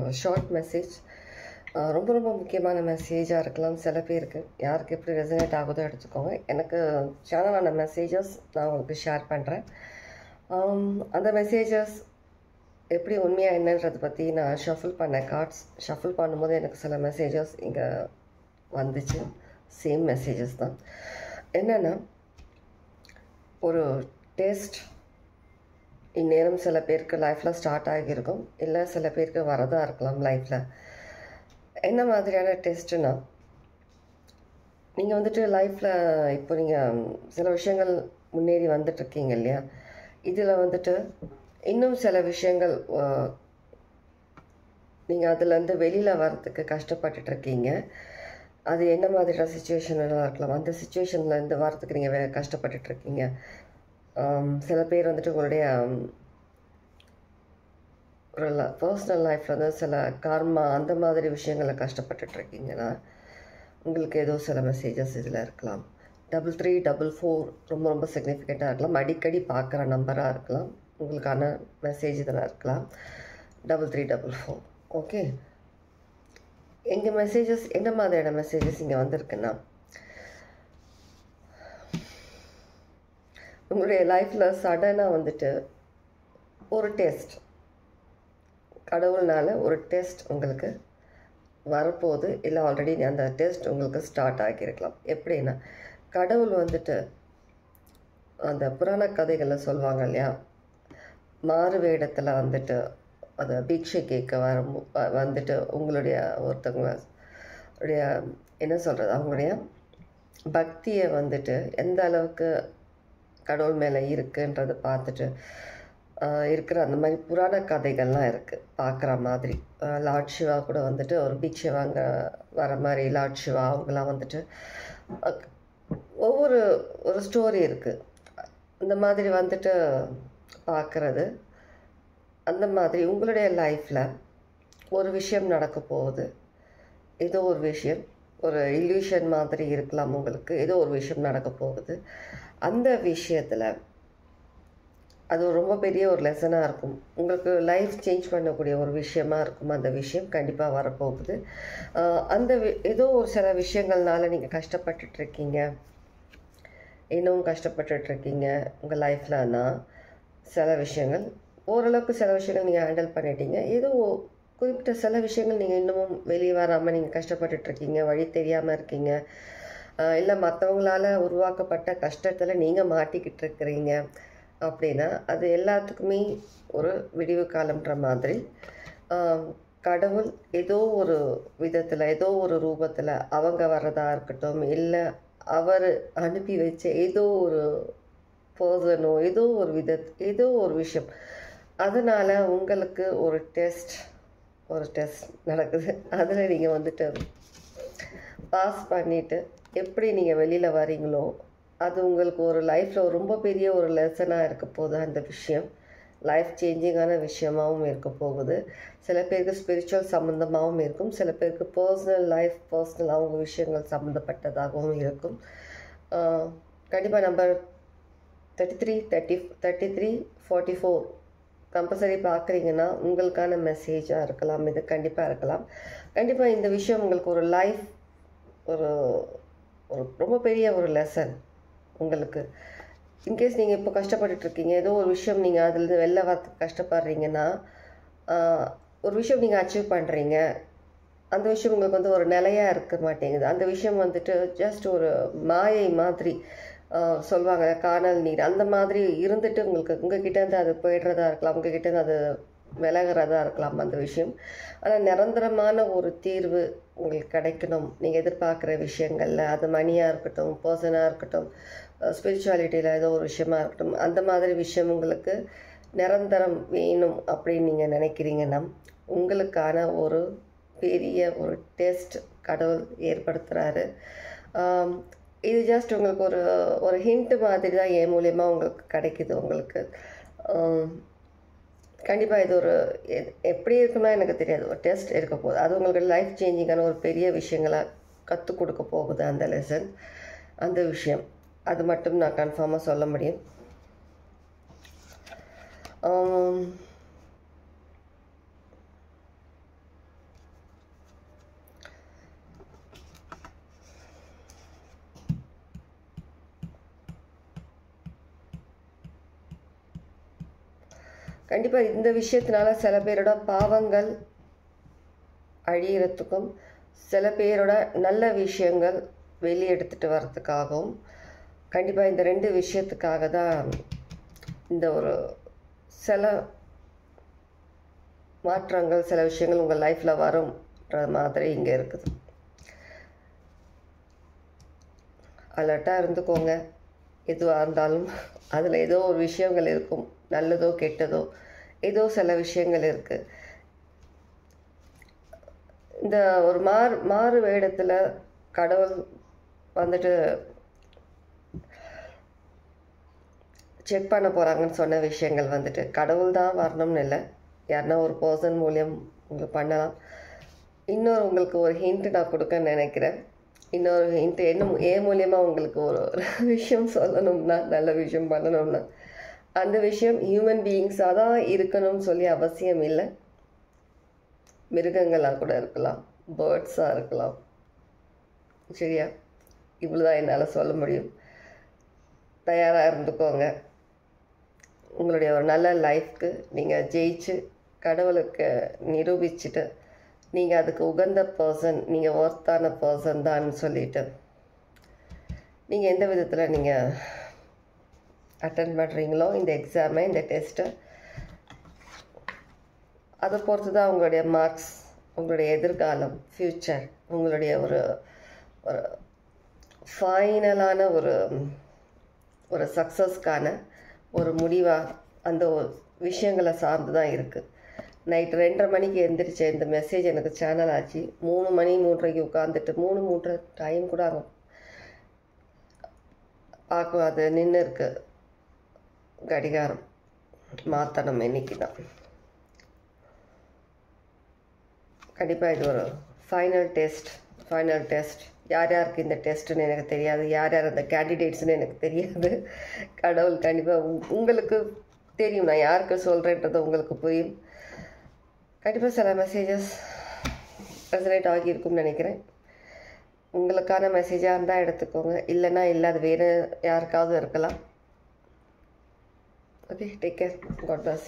ஒரு short message. ரொம்ப ரொம்ப முக்கியமான மெசேஜாக இருக்கலாம் சில பேருக்கு. யாருக்கு எப்படி ரெசனேட் ஆகுதோ எடுத்துக்கோங்க. எனக்கு சேனலான மெசேஜஸ் நான் உங்களுக்கு ஷேர் பண்ணுறேன். அந்த மெசேஜஸ் எப்படி உண்மையாக என்னன்றதை பற்றி நான் ஷஃபில் பண்ணேன். கார்ட்ஸ் ஷஃபில் பண்ணும்போது எனக்கு சில மெசேஜஸ் இங்கே வந்துச்சு. சேம் மெசேஜஸ் தான். என்னென்னா, ஒரு டெஸ்ட் இந்நேரம் சில பேருக்கு லைஃப்பில் ஸ்டார்ட் ஆகியிருக்கும், இல்லை சில பேருக்கு வரதாக இருக்கலாம் லைஃப்பில். என்ன மாதிரியான டெஸ்ட்டுன்னா, நீங்கள் வந்துட்டு லைஃப்பில் இப்போ நீங்கள் சில விஷயங்கள் முன்னேறி வந்துட்டுருக்கீங்க இல்லையா, இதில் வந்துட்டு இன்னும் சில விஷயங்கள் நீங்கள் அதுலேருந்து வெளியில் வர்றதுக்கு கஷ்டப்பட்டுட்ருக்கீங்க. அது என்ன மாதிரியான சுச்சுவேஷனெல்லாம் இருக்கலாம். அந்த சுச்சுவேஷன்லேருந்து வர்றதுக்கு நீங்கள் கஷ்டப்பட்டுட்ருக்கீங்க. சில பேர் வந்துட்டு உங்களுடைய ஒரு பர்சனல் லைஃப்பில் வந்து சில கர்மா அந்த மாதிரி விஷயங்களை கஷ்டப்பட்டுட்ருக்கீங்கன்னா உங்களுக்கு ஏதோ சில மெசேஜஸ் இதில் இருக்கலாம். 3344 ரொம்ப ரொம்ப சிக்னிஃபிகண்ட்டாக இருக்கலாம். அடிக்கடி பார்க்குற நம்பராக இருக்கலாம். உங்களுக்கான மெசேஜ் இதில் இருக்கலாம். 3344. ஓகே, எங்கள் மெசேஜஸ் என்ன மாதிரியான மெசேஜஸ் இங்கே வந்திருக்குன்னா, உங்களுடைய லைஃப்பில் சடனாக வந்துட்டு ஒரு டெஸ்ட், கடவுள்னால ஒரு டெஸ்ட் உங்களுக்கு வரப்போகுது, இல்லை ஆல்ரெடி அந்த டெஸ்ட் உங்களுக்கு ஸ்டார்ட் ஆகியிருக்கலாம். எப்படின்னா, கடவுள் வந்துட்டு அந்த புராண கதைகளில் சொல்லுவாங்க இல்லையா, மாறு வேடத்தில் வந்துட்டு அதை பீட்சை கேட்க வந்துட்டு உங்களுடைய ஒருத்தவங்களுடைய என்ன சொல்கிறது, அவங்களுடைய பக்தியை வந்துட்டு எந்த அளவுக்கு கடவுள் மேலே இருக்குன்றதை பார்த்துட்டு இருக்கிற அந்த மாதிரி புராண கதைகள்லாம் இருக்குது பார்க்குற மாதிரி. லார்ட் சிவா கூட வந்துட்டு ஒரு பீட்சை வாங்க வர மாதிரி, லார்ட் சிவா அவங்களாம் வந்துட்டு ஒரு ஸ்டோரி இருக்குது. இந்த மாதிரி வந்துட்டு பார்க்குறது. அந்த மாதிரி உங்களுடைய லைஃப்பில் ஒரு விஷயம் நடக்க போகுது. ஏதோ ஒரு விஷயம், ஒரு இல்யூஷன் மாதிரி இருக்கலாம் உங்களுக்கு. ஏதோ ஒரு விஷயம் நடக்க போகுது. அந்த விஷயத்தில் அது ரொம்ப பெரிய ஒரு லெசனாக இருக்கும். உங்களுக்கு லைஃப் சேஞ்ச் பண்ணக்கூடிய ஒரு விஷயமா இருக்கும். அந்த விஷயம் கண்டிப்பாக வரப்போகுது. அந்த ஏதோ ஒரு சில விஷயங்கள்னால நீங்கள் கஷ்டப்பட்டுட்ருக்கீங்க, இன்னும் கஷ்டப்பட்டுட்ருக்கீங்க உங்கள் லைஃப்லன்னா, சில விஷயங்கள் ஓரளவுக்கு சில விஷயங்கள் நீங்கள் ஹேண்டில் பண்ணிட்டீங்க. ஏதோ குறிப்பிட்ட சில விஷயங்கள் நீங்கள் இன்னமும் வெளியே வராமல் நீங்கள் கஷ்டப்பட்டுட்ருக்கீங்க, வழி தெரியாமல் இருக்கீங்க, இல்லை மற்றவங்களால் உருவாக்கப்பட்ட கஷ்டத்தில் நீங்கள் மாட்டிக்கிட்டு இருக்கிறீங்க அப்படின்னா, அது எல்லாத்துக்குமே ஒரு விடிவு காலம்ன்ற மாதிரி கடவுள் ஏதோ ஒரு விதத்தில், ஏதோ ஒரு ரூபத்தில் அவங்க வர்றதா இருக்கட்டும், இல்லை அவர் அனுப்பி வச்ச ஏதோ ஒரு பர்சனோ ஏதோ ஒரு விஷயம், அதனால் உங்களுக்கு ஒரு டெஸ்ட் நடக்குது. அதில் நீங்கள் வந்துட்டு பாஸ் பண்ணிவிட்டு எப்படி நீங்கள் வெளியில் வரீங்களோ, அது உங்களுக்கு ஒரு லைஃப்பில் ரொம்ப பெரிய ஒரு லெசனாக இருக்க போகுது. அந்த விஷயம் லைஃப் சேஞ்சிங்கான விஷயமாகவும் இருக்க போகுது. சில பேருக்கு ஸ்பிரிச்சுவல் சம்மந்தமாகவும் இருக்கும், சில பேருக்கு பர்சனல் அவங்க விஷயங்கள் சம்மந்தப்பட்டதாகவும் இருக்கும். கண்டிப்பாக நம்பர் 3344 கம்பல்சரி பார்க்குறீங்கன்னா உங்களுக்கான மெசேஜாக இருக்கலாம். இது கண்டிப்பாக இருக்கலாம். கண்டிப்பாக இந்த விஷயம் உங்களுக்கு ஒரு லைஃப் ஒரு ரொம்ப பெரிய ஒரு லெசன் உங்களுக்கு. இன்கேஸ் நீங்கள் இப்போ கஷ்டப்பட்டுட்ருக்கீங்க, ஏதோ ஒரு விஷயம் நீங்கள் அதுலேருந்து வெளில வரத்துக்கு கஷ்டப்படுறீங்கன்னா, ஒரு விஷயம் நீங்கள் அச்சீவ் பண்ணுறீங்க, அந்த விஷயம் உங்களுக்கு வந்து ஒரு நிலையாக இருக்க மாட்டேங்குது. அந்த விஷயம் வந்துட்டு ஜஸ்ட் ஒரு மாயை மாதிரி, சொல்லுவாங்க காணல் நீர், அந்த மாதிரி இருந்துட்டு உங்களுக்கு உங்ககிட்டேருந்து அது போயிடுறதா இருக்கலாம், உங்ககிட்டேருந்து அது விலகிறதா இருக்கலாம் அந்த விஷயம். ஆனால் நிரந்தரமான ஒரு தீர்வு உங்களுக்கு கிடைக்கணும் நீங்கள் எதிர்பார்க்குற விஷயங்களில். அது மணியாக இருக்கட்டும், பர்சனாக இருக்கட்டும், ஸ்பிரிச்சுவாலிட்டியில் ஏதோ ஒரு விஷயமா இருக்கட்டும், அந்த மாதிரி விஷயம் உங்களுக்கு நிரந்தரம் வேணும் அப்படின்னு நீங்கள் நினைக்கிறீங்கன்னா, உங்களுக்கான ஒரு பெரிய ஒரு டெஸ்ட் கடவுள் ஏற்படுத்துகிறாரு. இது ஜஸ்ட் உங்களுக்கு ஒரு ஹிண்ட் மாதிரி தான் என் மூலியமாக உங்களுக்கு கிடைக்குது. உங்களுக்கு கண்டிப்பாக இது ஒரு எப்படி இருக்குன்னா எனக்கு தெரியாது, ஒரு டெஸ்ட் இருக்க போகுது. அது உங்களுக்கு லைஃப் சேஞ்சிங்கான ஒரு பெரிய விஷயங்களாக கற்றுக் கொடுக்க போகுது அந்த லெசன், அந்த விஷயம். அது மட்டும் நான் கன்ஃபார்மாக சொல்ல முடியும். கண்டிப்பாக இந்த விஷயத்தினால சில பேரோட பாவங்கள் அழியறதுக்கும் சில பேரோட நல்ல விஷயங்கள் வெளியே எடுத்துகிட்டு வர்றதுக்காகவும் கண்டிப்பாக இந்த 2 விஷயத்துக்காக தான் இந்த ஒரு சில மாற்றங்கள் சில விஷயங்கள் உங்கள் லைஃப்பில் வரும்ன்ற மாதிரி இங்கே இருக்குது. அலர்ட்டாக இருந்துக்கோங்க. எதுவாக இருந்தாலும் அதில் ஏதோ ஒரு விஷயங்கள் இருக்கும், நல்லதோ கெட்டதோ ஏதோ சில விஷயங்கள் இருக்குது. இந்த ஒரு மாறு வேடத்தில் கடவுள் வந்துட்டு செக் பண்ண போகிறாங்கன்னு சொன்ன விஷயங்கள் வந்துட்டு கடவுள் தான் வரணும்னு இல்லை, யாருன்னா ஒரு பர்சன் மூலியம் உங்களுக்கு பண்ணலாம். இன்னொரு உங்களுக்கு ஒரு ஹிண்ட் நான் கொடுக்கன்னு நினைக்கிறேன். இன்னொரு ஹிண்ட் என்ன ஏன் மூலியமாக உங்களுக்கு ஒரு விஷயம் சொல்லணும்னா, நல்ல விஷயம் பண்ணணும்னா, அந்த விஷயம் ஹியூமன் பீயிங்ஸாக தான் இருக்கணும்னு சொல்லி அவசியம் இல்லை. மிருகங்களாக கூட இருக்கலாம், பேர்ட்ஸாக இருக்கலாம். சரியா? இவ்வளோதான் என்னால் சொல்ல முடியும். தயாராக இருந்துக்கோங்க. உங்களுடைய ஒரு நல்ல லைஃப்க்கு நீங்கள் ஜெயிச்சு கடவுளுக்கு நிரூபிச்சுட்டு நீங்கள் அதுக்கு உகந்த பர்சன், நீங்கள் ஒர்த்தான பர்சன் தான் சொல்லிட்டு நீங்கள் எந்த விதத்தில் நீங்கள் அட்டன் பண்ணுறீங்களோ இந்த எக்ஸாமை, இந்த டெஸ்ட்டை, அதை பொறுத்து தான் உங்களுடைய மார்க்ஸ், உங்களுடைய எதிர்காலம், ஃப்யூச்சர், உங்களுடைய ஒரு ஒரு ஃபைனலான ஒரு சக்ஸஸ்க்கான ஒரு முடிவாக அந்த விஷயங்களை சார்ந்து தான் இருக்குது. நைட்டு 2:30 மணிக்கு எந்திரிச்ச இந்த மெசேஜ் எனக்கு சேனல் ஆச்சு. 3 மணி 3:30க்கு உட்காந்துட்டு 3:30 டைம் கூட அங்கே பார்க்கும், அது நின்று இருக்கு. கடிகாரம் மாற்றணும் இன்னைக்கு தான். கண்டிப்பாக இது ஒரு ஃபைனல் டெஸ்ட். யார் யாருக்கு இந்த டெஸ்ட்டுன்னு எனக்கு தெரியாது, யார் யார் அந்த கேண்டிடேட்ஸ்னு எனக்கு தெரியாது. கடவுள் கண்டிப்பாக உங்களுக்கு தெரியும், நான் யாருக்கு சொல்கிறேன்றது உங்களுக்கு புரியும். கண்டிப்பாக சில மெசேஜஸ் ரெசனேட் ஆகியிருக்கும்னு நினைக்கிறேன். உங்களுக்கான மெசேஜாக இருந்தால் எடுத்துக்கோங்க, இல்லைன்னா இல்லை, அது வேறு யாருக்காவது இருக்கலாம். Okay, take care, god plus.